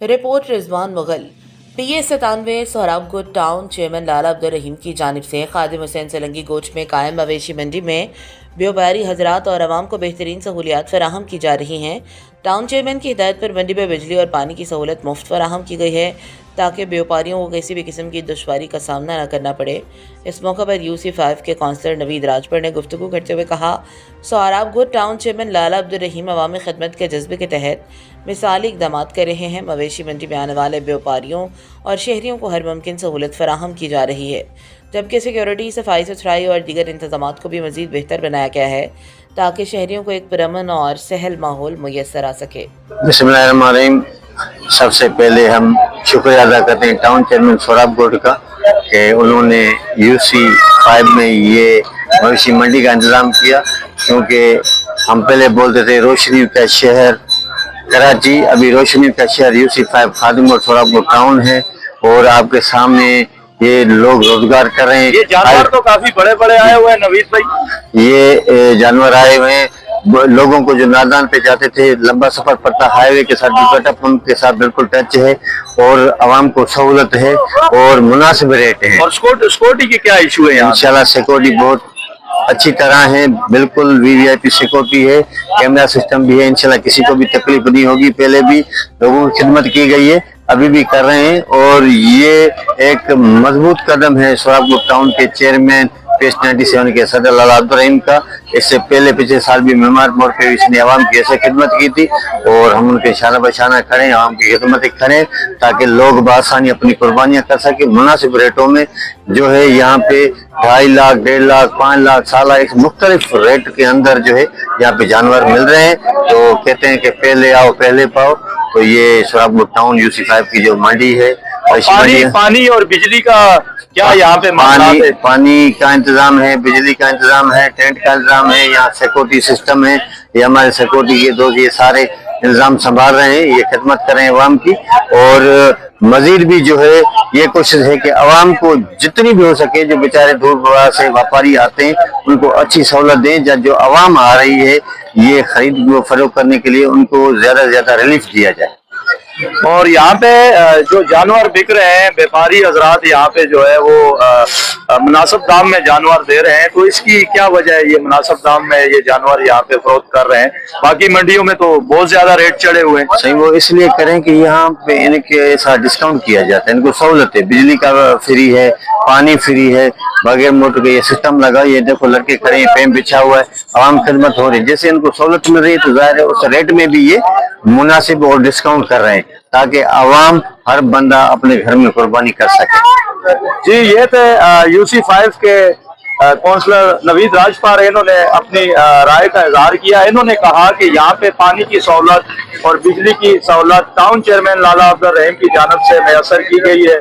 Report Rizwan Mughal. PA 97 Sohrabgarh town chairman Lala Abdul Rahim की जानिब से खादिम हुसैन सलंगी गोच में कायम मवेशी मंडी में व्यापारी हजरात और आवाम को बेहतरीन सहूलियात फराहम की जा रही हैं। टाउन चेयरमैन की हिदायत पर मंडी में बिजली और पानी की सहूलत मुफ्त फराहम की गई है ताकि व्यापारियों को किसी भी किस्म की दुश्वारी का सामना न करना पड़े। इस मौके पर UC5 के काउंसलर नवीद राजपुर ने गुफ्तगू करते हुए कहा, सोहराबगढ़ टाउन चेयरमैन लाला अब्दुल रहीम अवामी खिदमत के जज्बे के तहत मिसाली इक़दाम कर रहे हैं। मवेशी मंडी में आने वाले व्यापारियों और शहरियों को हर मुमकिन सहूलत फराहम की जा रही है, जबकि सिक्योरिटी, सफाई सुथराई और दीगर इंतजामात को भी मज़ीद बेहतर बनाया गया है ताकि शहरियों को एक पुरअमन और सहल माहौल मुयस्सर आ सके। बिस्मिल्लाहिर्रहमानिर्रहीम। सबसे पहले हम शुक्रिया अदा करते हैं टाउन चेयरमैन सोहराबगढ़ का कि उन्होंने UC5 में ये मवेशी मंडी का इंतज़ाम किया, क्योंकि हम पहले बोलते थे रोशनी का शहर कराची, अभी रोशनी का शहर UC5 खादिम और सोहराबगढ़ टाउन है। और आपके सामने ये लोग रोजगार कर रहे हैं। ये जानवर तो काफी बड़े बड़े आए हुए हैं नवीद भाई। ये जानवर आए हुए हैं, लोगों को जो नादान पे जाते थे, लंबा सफर पड़ता, हाईवे के साथ दुपट्टा पंप के साथ बिल्कुल टच है और आवाम को सहूलत है और मुनासिब रेट है। और सिक्योरिटी के क्या इशू है यहाँ? इंशाल्लाह सिक्योरिटी बहुत अच्छी तरह है, बिल्कुल VVIP सिक्योरिटी है, कैमरा सिस्टम भी है। इंशाल्लाह किसी को भी तकलीफ नहीं होगी। पहले भी लोगों की खिदमत की गई है, अभी भी कर रहे हैं और ये एक मजबूत कदम है सोहराबगढ़ टाउन के चेयरमैन पेश 97 के सदर लाला अब्दुल रहीम का। इससे पहले पिछले साल भी मेहमान मोड़ पे इसने आवाम की ऐसे खिदमत की थी और हम उनके शाना बशाना खड़े, आवाम की खिदमत करें ताकि लोग बआसानी अपनी कुर्बानियां कर सके। मुनासिब रेटों में जो है यहाँ पे 2.5 लाख, 1.5 लाख, 5 लाख, 7 लाख मुख्तलिफ रेट के अंदर जो है यहाँ पे जानवर मिल रहे हैं। तो कहते हैं कि पहले आओ पहले पाओ। तो ये सोहराबगढ़ टाउन UC5 की जो मंडी है, पानी और बिजली का क्या यहाँ पे पानी का इंतजाम है, बिजली का इंतजाम है, टेंट का इंतजाम है, यहाँ सिक्योरिटी सिस्टम है। ये हमारे सिक्योरिटी के दोस्त ये सारे इंतजाम संभाल रहे हैं, ये खिदमत कर रहे हैं अवाम की। और मजीद भी जो है ये कोशिश है कि अवाम को जितनी भी हो सके, जो बेचारे दूर दराज से व्यापारी आते हैं उनको अच्छी सहूलत दें। जो अवाम आ रही है ये खरीद फरोख्त करने के लिए, उनको ज्यादा से ज्यादा रिलीफ दिया जाए। और यहाँ पे जो जानवर बिक रहे हैं, व्यापारी हजरात यहाँ पे जो है वो मुनासिब दाम में जानवर दे रहे हैं, तो इसकी क्या वजह है? ये मुनासिब दाम में ये जानवर यहाँ पे फरोख्त कर रहे हैं, बाकी मंडियों में तो बहुत ज्यादा रेट चढ़े हुए हैं। सही, वो इसलिए करें कि यहाँ पे इनके साथ डिस्काउंट किया जाता है, इनको सहूलत है, बिजली का फ्री है, पानी फ्री है, बगैर मोटर के ये सिस्टम लगा। ये देखो लड़के खड़े हैं, पेम बिछा हुआ है, आवाम खिदमत हो रही है। जैसे इनको सहूलत मिल रही है तो जाहिर है उस रेट में भी ये मुनासिब और डिस्काउंट कर रहे हैं ताकि आवाम हर बंदा अपने घर में कुर्बानी कर सके। जी, ये थे UC5 के काउंसलर नवीद राजपुर। इन्होंने अपनी राय का इजहार किया। इन्होंने कहा कि यहाँ पे पानी की सहूलत और बिजली की सहूलत टाउन चेयरमैन लाला अब्दुल रहीम की जानिब से मैसर की गई है।